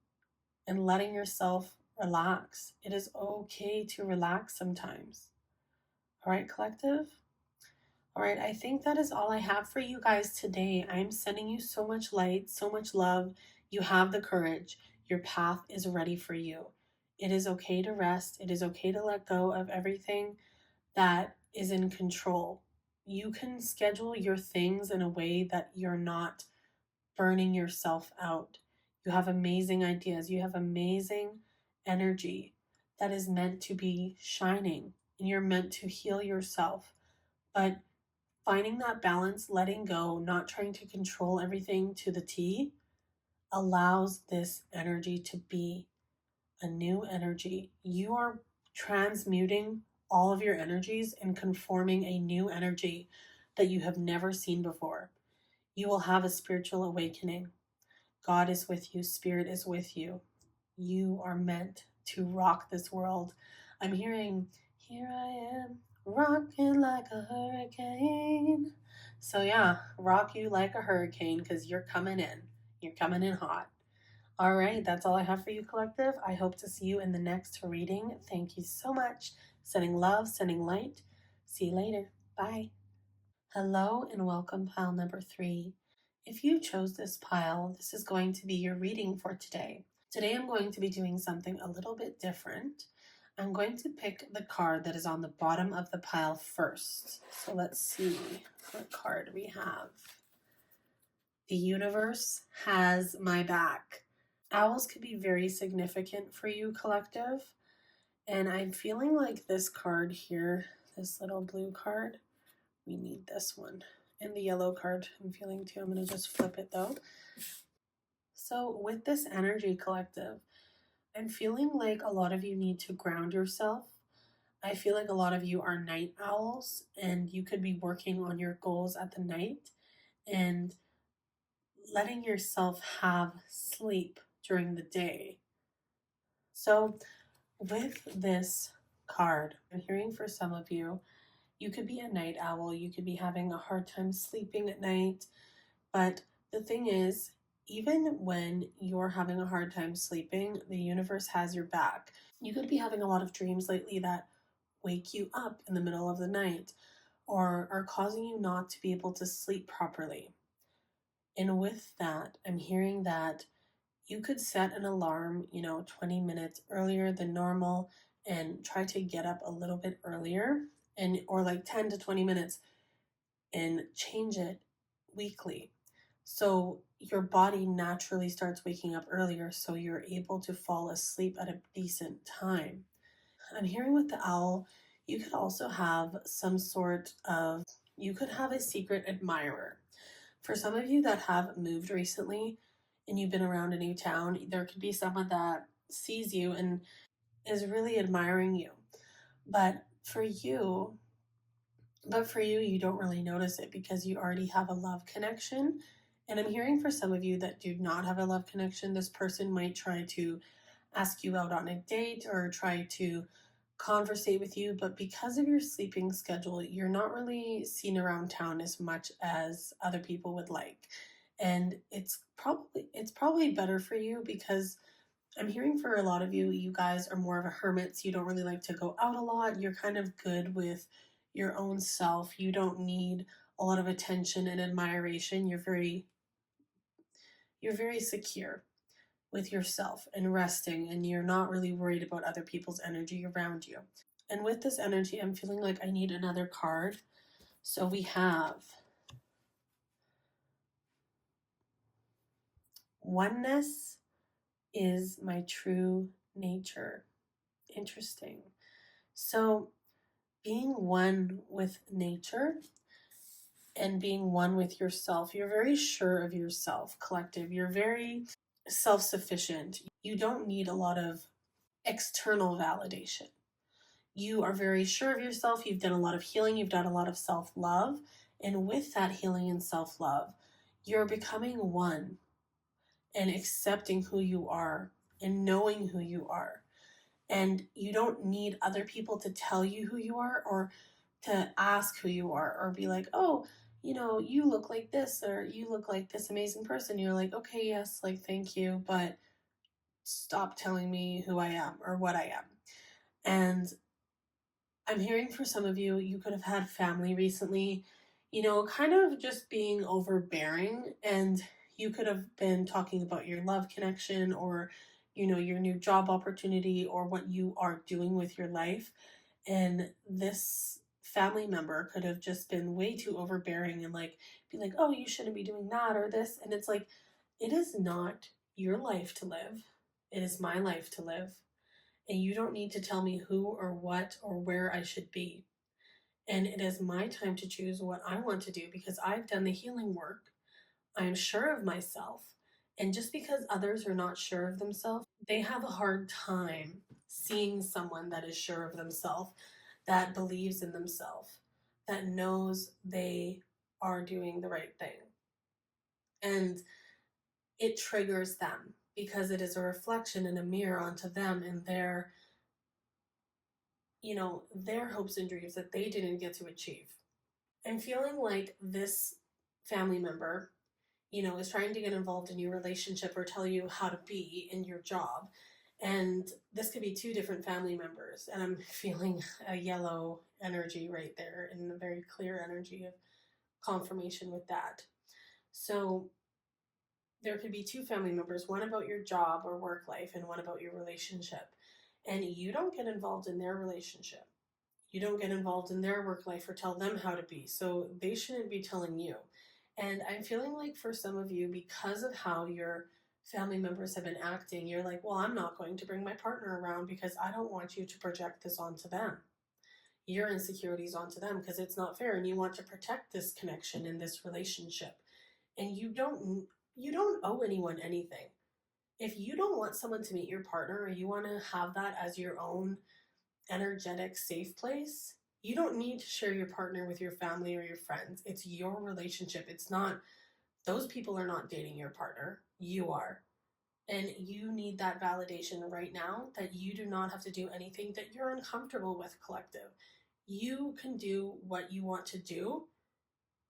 S1: and letting yourself relax. It is okay to relax sometimes. All right, collective? All right, I think that is all I have for you guys today. I'm sending you so much light, so much love. You have the courage. Your path is ready for you. It is okay to rest. It is okay to let go of everything that is in control. You can schedule your things in a way that you're not burning yourself out. You have amazing ideas. You have amazing energy that is meant to be shining, and you're meant to heal yourself. But finding that balance, letting go, not trying to control everything to the T, allows this energy to be a new energy. You are transmuting all of your energies and conforming a new energy that you have never seen before. You will have a spiritual awakening. God is with you. Spirit is with you. You are meant to rock this world. I'm hearing, here I am, rocking like a hurricane. So, yeah, rock you like a hurricane because you're coming in. You're coming in hot. All right, that's all I have for you, collective. I hope to see you in the next reading. Thank you so much. Sending love, sending light. See you later. Bye. Hello and welcome, pile number 3. If you chose this pile, this is going to be your reading for today. Today I'm going to be doing something a little bit different. I'm going to pick the card that is on the bottom of the pile first. So let's see what card we have. The universe has my back. Owls could be very significant for you, collective. And I'm feeling like this card here, this little blue card, we need this one. And the yellow card I'm feeling too. I'm going to just flip it though. So with this energy, collective, I'm feeling like a lot of you need to ground yourself. I feel like a lot of you are night owls and you could be working on your goals at the night and letting yourself have sleep during the day. So with this card, I'm hearing for some of you, you could be a night owl, you could be having a hard time sleeping at night, but the thing is, even when you're having a hard time sleeping, the universe has your back. You could be having a lot of dreams lately that wake you up in the middle of the night or are causing you not to be able to sleep properly. And with that, I'm hearing that you could set an alarm, 20 minutes earlier than normal and try to get up a little bit earlier or like 10 to 20 minutes and change it weekly. So your body naturally starts waking up earlier so you're able to fall asleep at a decent time. I'm hearing with the owl, you could also have you could have a secret admirer. For some of you that have moved recently and you've been around a new town, there could be someone that sees you and is really admiring you. But for you, you don't really notice it because you already have a love connection. And I'm hearing for some of you that do not have a love connection, this person might try to ask you out on a date or try to conversate with you, but because of your sleeping schedule, you're not really seen around town as much as other people would like. And it's probably better for you because I'm hearing for a lot of you, you guys are more of a hermit, so you don't really like to go out a lot. You're kind of good with your own self. You don't need a lot of attention and admiration. You're very secure with yourself and resting, and you're not really worried about other people's energy around you. And with this energy, I'm feeling like I need another card. So we have oneness is my true nature. Interesting. So being one with nature and being one with yourself, you're very sure of yourself, collective. You're very self-sufficient. You don't need a lot of external validation. You are very sure of yourself. You've done a lot of healing. You've done a lot of self-love. And with that healing and self-love, you're becoming one and accepting who you are and knowing who you are. And you don't need other people to tell you who you are or to ask who you are or be like, oh, you look like this or you look like this amazing person. You're like, okay, yes, like, thank you, but stop telling me who I am or what I am. And I'm hearing for some of you, you could have had family recently, kind of just being overbearing, and you could have been talking about your love connection or, your new job opportunity or what you are doing with your life. And this family member could have just been way too overbearing and like be like, oh, you shouldn't be doing that or this. And it's like, it is not your life to live. It is my life to live. And you don't need to tell me who or what or where I should be. And it is my time to choose what I want to do because I've done the healing work. I'm sure of myself. And just because others are not sure of themselves, they have a hard time seeing someone that is sure of themselves, that believes in themselves, that knows they are doing the right thing. And it triggers them because it is a reflection and a mirror onto them and their, their hopes and dreams that they didn't get to achieve. I'm feeling like this family member, is trying to get involved in your relationship or tell you how to be in your job. And this could be two different family members. And I'm feeling a yellow energy right there and a very clear energy of confirmation with that. So there could be two family members, one about your job or work life and one about your relationship. And you don't get involved in their relationship. You don't get involved in their work life or tell them how to be. So they shouldn't be telling you. And I'm feeling like for some of you, because of how your family members have been acting, you're like, well, I'm not going to bring my partner around because I don't want you to project this onto them, your insecurities onto them, because it's not fair. And you want to protect this connection in this relationship. And you don't owe anyone anything. If you don't want someone to meet your partner or you want to have that as your own energetic safe place, you don't need to share your partner with your family or your friends. It's your relationship. It's not, those people are not dating your partner. You are. And you need that validation right now that you do not have to do anything that you're uncomfortable with, collective. You can do what you want to do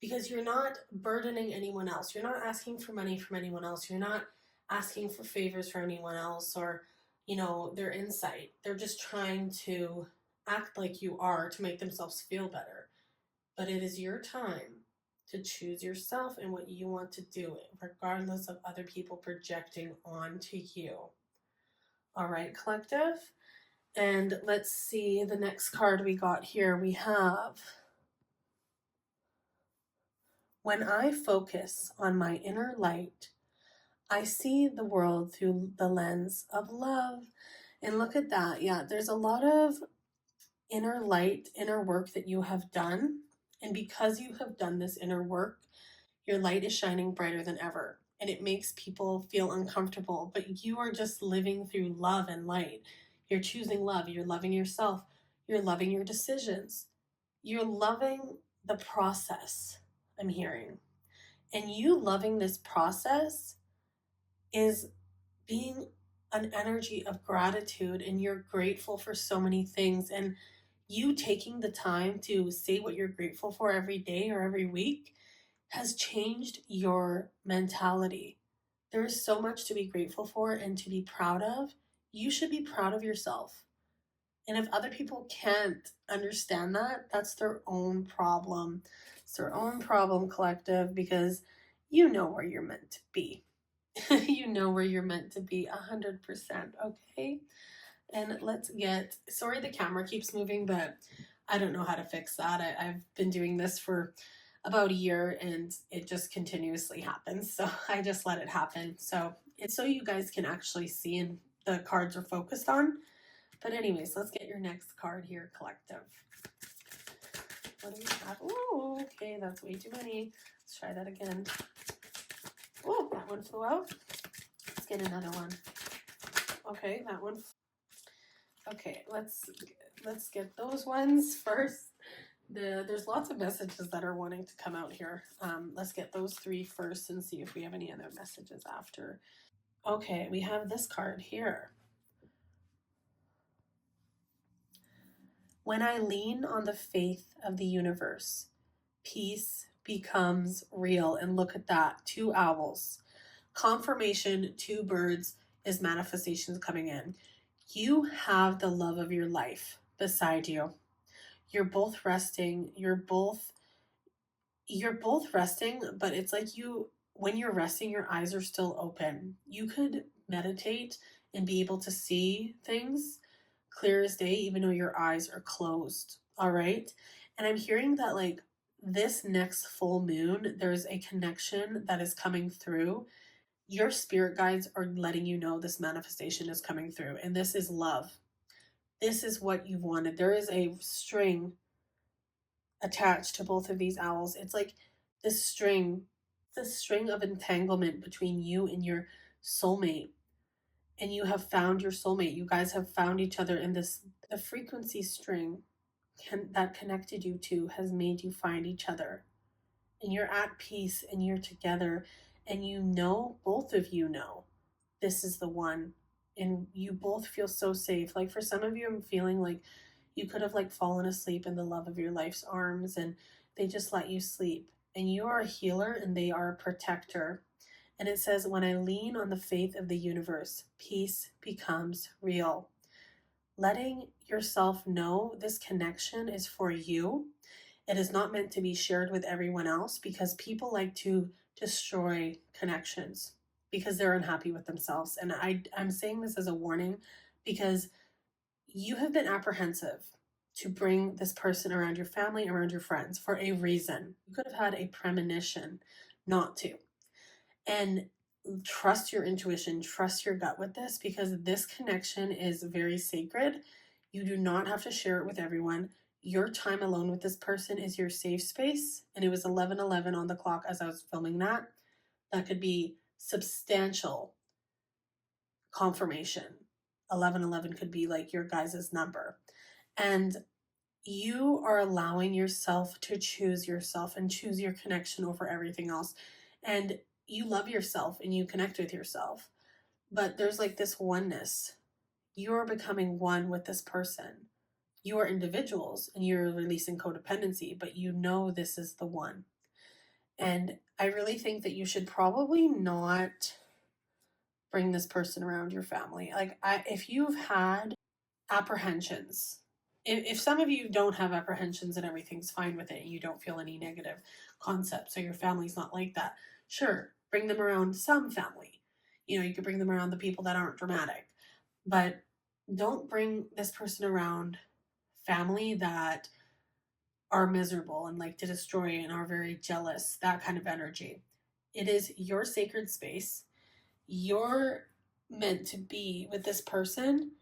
S1: because you're not burdening anyone else. You're not asking for money from anyone else. You're not asking for favors for anyone else or, their insight. They're just trying to act like you are to make themselves feel better. But it is your time to choose yourself and what you want to do, regardless of other people projecting onto you. All right, collective. And let's see the next card we got here. We have, when I focus on my inner light, I see the world through the lens of love. And look at that. Yeah, there's a lot of inner light, inner work that you have done. And because you have done this inner work, your light is shining brighter than ever. And it makes people feel uncomfortable, but you are just living through love and light. You're choosing love. You're loving yourself. You're loving your decisions. You're loving the process, I'm hearing. And you loving this process is being an energy of gratitude, and you're grateful for so many things. And you taking the time to say what you're grateful for every day or every week has changed your mentality. There is so much to be grateful for and to be proud of. You should be proud of yourself. And if other people can't understand that, that's their own problem. It's their own problem, collective, because you know where you're meant to be. You know where you're meant to be 100%, okay? And let's get, sorry the camera keeps moving, but I don't know how to fix that. I've been doing this for about a year and it just continuously happens. So I just let it happen. So it's so you guys can actually see and the cards are focused on. But anyways, let's get your next card here, collective. What do we have? Oh, okay, that's way too many. Let's try that again. Oh, that one flew out. Let's get another one. Okay, that one. Okay, let's get those ones first. There's lots of messages that are wanting to come out here. Let's get those three first and see if we have any other messages after. Okay, we have this card here. When I lean on the faith of the universe, peace becomes real. And look at that, 2 owls. Confirmation, 2 birds is manifestations coming in. You have the love of your life beside you. You're both resting. You're both resting, but it's like when you're resting, your eyes are still open. You could meditate and be able to see things clear as day, even though your eyes are closed. All right. And I'm hearing that like this next full moon, there's a connection that is coming through. Your spirit guides are letting you know this manifestation is coming through, and this is love. This is what you wanted. There is a string attached to both of these owls. It's like this string of entanglement between you and your soulmate. And you have found your soulmate. You guys have found each other in this, the frequency string that connected you two has made you find each other. And you're at peace and you're together. And you know, both of you know this is the one. And you both feel so safe. Like for some of you, I'm feeling like you could have like fallen asleep in the love of your life's arms and they just let you sleep. And you are a healer and they are a protector. And it says, when I lean on the faith of the universe, peace becomes real. Letting yourself know this connection is for you. It is not meant to be shared with everyone else because people like to destroy connections because they're unhappy with themselves. And I'm saying this as a warning because you have been apprehensive to bring this person around your family, around your friends for a reason. You could have had a premonition not to. And trust your intuition, trust your gut with this because this connection is very sacred. You do not have to share it with everyone. Your time alone with this person is your safe space. And it was 11:11 on the clock as I was filming that. That could be substantial confirmation. 11:11 could be like your guys' number. And you are allowing yourself to choose yourself and choose your connection over everything else. And you love yourself and you connect with yourself. But there's like this oneness. You're becoming one with this person. You are individuals and you're releasing codependency, but you know this is the one. And I really think that you should probably not bring this person around your family. Like, if you've had apprehensions, if some of you don't have apprehensions and everything's fine with it and you don't feel any negative concepts or your family's not like that, sure, bring them around some family. You know, you could bring them around the people that aren't dramatic, but don't bring this person around family that are miserable and like to destroy and are very jealous, that kind of energy. It is your sacred space. You're meant to be with this person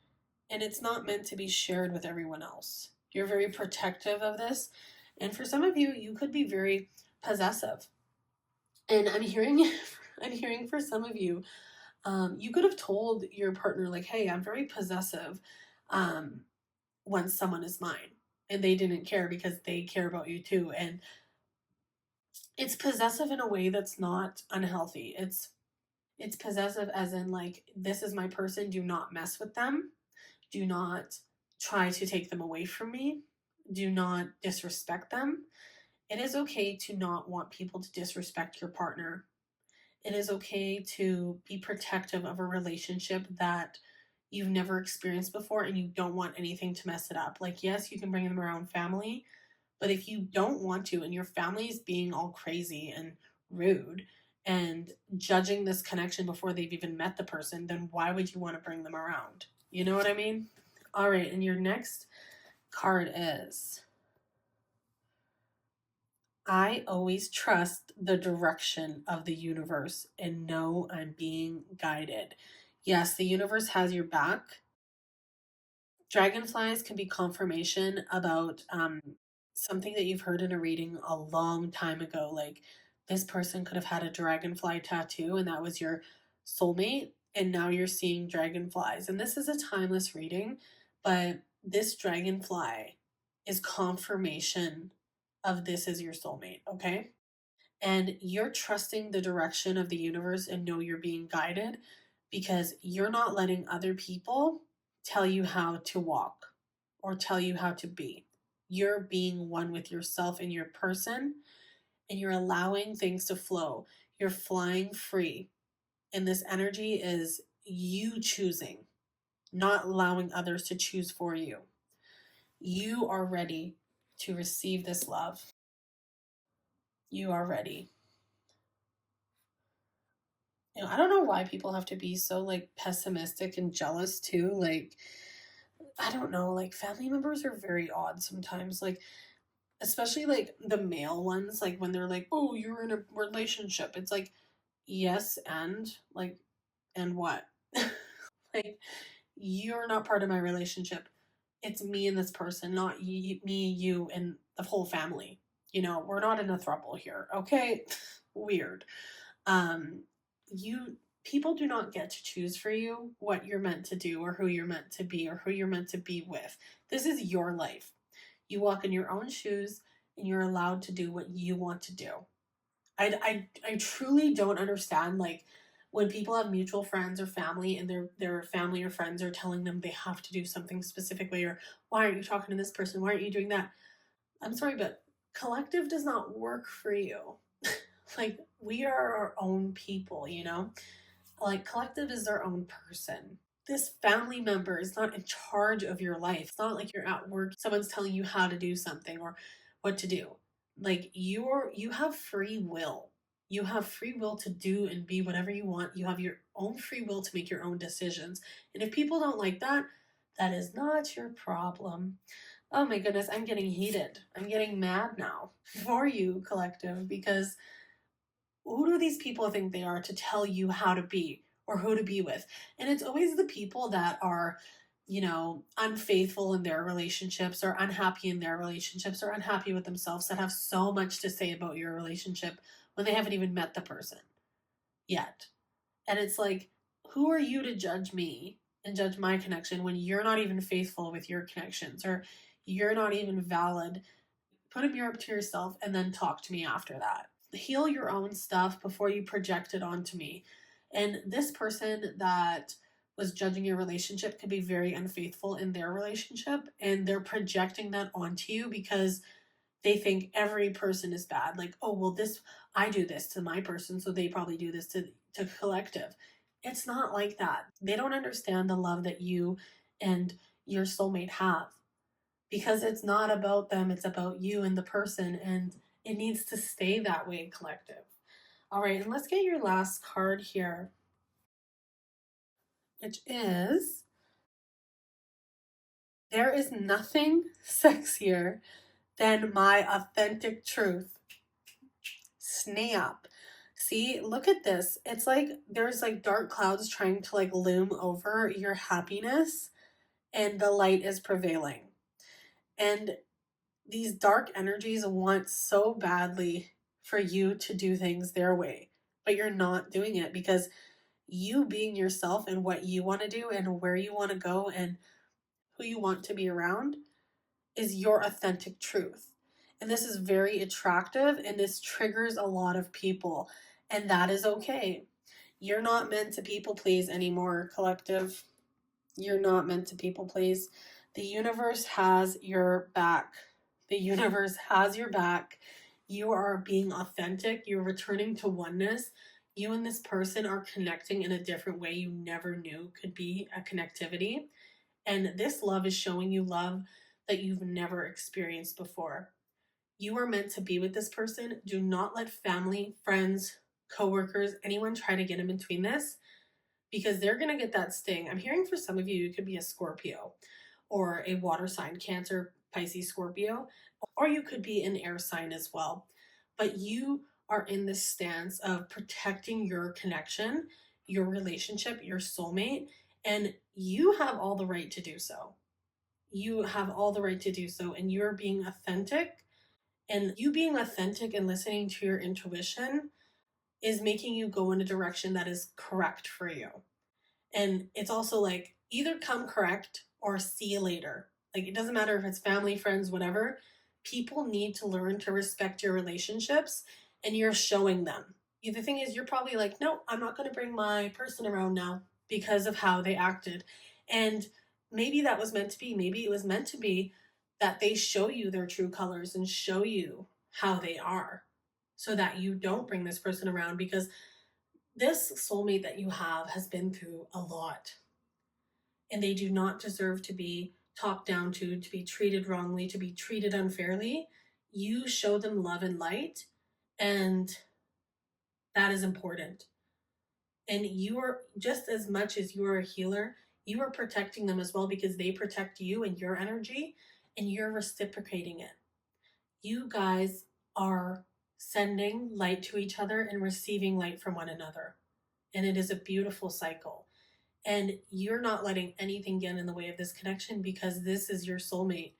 S1: and it's not meant to be shared with everyone else. You're very protective of this. And for some of you, you could be very possessive. And I'm hearing I'm hearing for some of you, you could have told your partner, like, hey, I'm very possessive when someone is mine. And they didn't care because they care about you too. And it's possessive in a way that's not unhealthy. It's possessive as in like, this is my person, do not mess with them. Do not try to take them away from me. Do not disrespect them. It is okay to not want people to disrespect your partner. It is okay to be protective of a relationship that you've never experienced before and you don't want anything to mess it up. Like, yes, you can bring them around family, but if you don't want to and your family is being all crazy and rude and judging this connection before they've even met the person, then why would you want to bring them around? You know what I mean? All right, and your next card is, I always trust the direction of the universe and know I'm being guided. Yes, the universe has your back. Dragonflies can be confirmation about something that you've heard in a reading a long time ago. Like, this person could have had a dragonfly tattoo and that was your soulmate, and now you're seeing dragonflies. And this is a timeless reading, but this dragonfly is confirmation of this is your soulmate, okay? And you're trusting the direction of the universe and know you're being guided because you're not letting other people tell you how to walk or tell you how to be. You're being one with yourself and your person, and you're allowing things to flow. You're flying free. And this energy is you choosing, not allowing others to choose for you. You are ready to receive this love. You are ready. You know, I don't know why people have to be so like pessimistic and jealous too. Like, I don't know, like family members are very odd sometimes. Like, especially like the male ones, like when they're like, oh, you're in a relationship. It's like, yes, and like, and what? Like, you're not part of my relationship. It's me and this person, not me, you, and the whole family. You know, we're not in a throuple here. Okay. Weird. um you People do not get to choose for you what you're meant to do or who you're meant to be or who you're meant to be with. This is your life. You walk in your own shoes and you're allowed to do what you want to do. I truly don't understand like When people have mutual friends or family and their family or friends are telling them they have to do something specific way, or why aren't you talking to this person? Why aren't you doing that? I'm sorry, but collective does not work for you. Like, we are our own people, you know? Like, collective is their own person. This family member is not in charge of your life. It's not like you're at work, someone's telling you how to do something or what to do. Like, you have free will. You have free will to do and be whatever you want. You have your own free will to make your own decisions. And if people don't like that, that is not your problem. Oh my goodness, I'm getting heated. I'm getting mad now for you, collective, because who do these people think they are to tell you how to be or who to be with? And it's always the people that are, you know, unfaithful in their relationships or unhappy in their relationships or unhappy with themselves that have so much to say about your relationship when they haven't even met the person yet. And it's like, who are you to judge me and judge my connection when you're not even faithful with your connections or you're not even valid? Put a mirror up to yourself and then talk to me after that. Heal your own stuff before you project it onto me. And this person that was judging your relationship could be very unfaithful in their relationship, and they're projecting that onto you because they think every person is bad. Like, oh, well, this, I do this to my person, so they probably do this to collective. It's not like that. They don't understand the love that you and your soulmate have, because it's not about them, it's about you and the person, and it needs to stay that way, collective. All right, and let's get your last card here, which is, there is nothing sexier than my authentic truth. Snap. See, look at this. It's like there's like dark clouds trying to like loom over your happiness, and the light is prevailing. And these dark energies want so badly for you to do things their way, but you're not doing it because you being yourself and what you want to do and where you want to go and who you want to be around is your authentic truth. And this is very attractive, and this triggers a lot of people, and that is okay. You're not meant to people please anymore, collective. You're not meant to people please. The universe has your back. The universe has your back. You are being authentic. You're returning to oneness. You and this person are connecting in a different way you never knew could be a connectivity. And this love is showing you love that you've never experienced before. You are meant to be with this person. Do not let family, friends, coworkers, anyone try to get in between this, because they're going to get that sting. I'm hearing for some of you, you could be a Scorpio or a water sign, Cancer, Pisces, Scorpio, or you could be an air sign as well. But you are in this stance of protecting your connection, your relationship, your soulmate, and you have all the right to do so. You have all the right to do so, and you're being authentic. And you being authentic and listening to your intuition is making you go in a direction that is correct for you. And it's also like, either come correct or see you later. Like, it doesn't matter if it's family, friends, whatever. People need to learn to respect your relationships, and you're showing them. The thing is, you're probably like, no, I'm not going to bring my person around now because of how they acted. And maybe that was meant to be. Maybe it was meant to be that they show you their true colors and show you how they are, so that you don't bring this person around, because this soulmate that you have has been through a lot, and they do not deserve to be talked down to be treated wrongly, to be treated unfairly. You show them love and light, and that is important. And you are, just as much as you are a healer, you are protecting them as well, because they protect you and your energy, and you're reciprocating it. You guys are sending light to each other and receiving light from one another. And it is a beautiful cycle. And you're not letting anything get in the way of this connection, because this is your soulmate.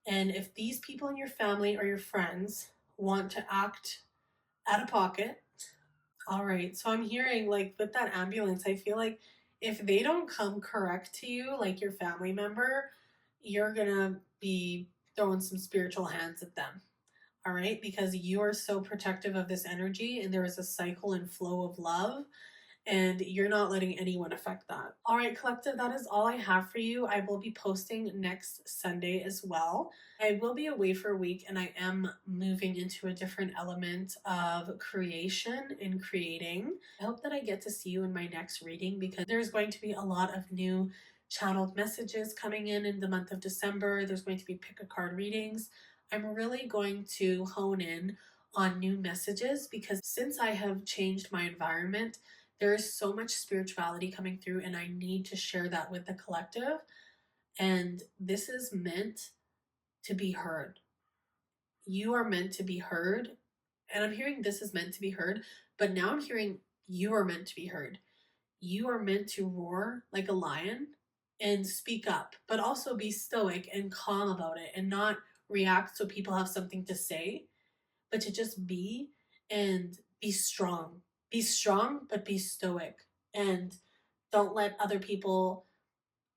S1: And if these people in your family or your friends want to act out of pocket, all right. So I'm hearing, like, with that ambulance, I feel like if they don't come correct to you, like your family member, you're going to be throwing some spiritual hands at them. All right. Because you are so protective of this energy, and there is a cycle and flow of love. and you're not letting anyone affect that. All right, collective, that is all I have for you. I will be posting next Sunday as well. I will be away for a week and I am moving into a different element of creation and creating. I hope that I get to see you in my next reading because there's going to be a lot of new channeled messages coming in the month of December. There's going to be pick a card readings. I'm really going to hone in on new messages because since I have changed my environment, there is so much spirituality coming through, and I need to share that with the collective. And this is meant to be heard. You are meant to be heard. And I'm hearing this is meant to be heard, but now I'm hearing you are meant to be heard. You are meant to roar like a lion and speak up, but also be stoic and calm about it and not react so people have something to say, but to just be and be strong. Be strong, but be stoic. And don't let other people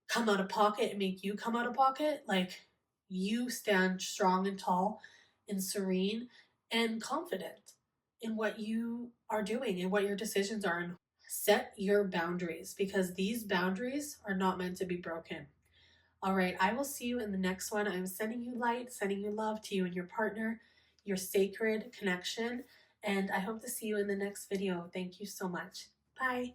S1: come out of pocket and make you come out of pocket. Like, you stand strong and tall and serene and confident in what you are doing and what your decisions are. And set your boundaries because these boundaries are not meant to be broken. All right, I will see you in the next one. I'm sending you light, sending you love to you and your partner, your sacred connection, and I hope to see you in the next video. Thank you so much. Bye.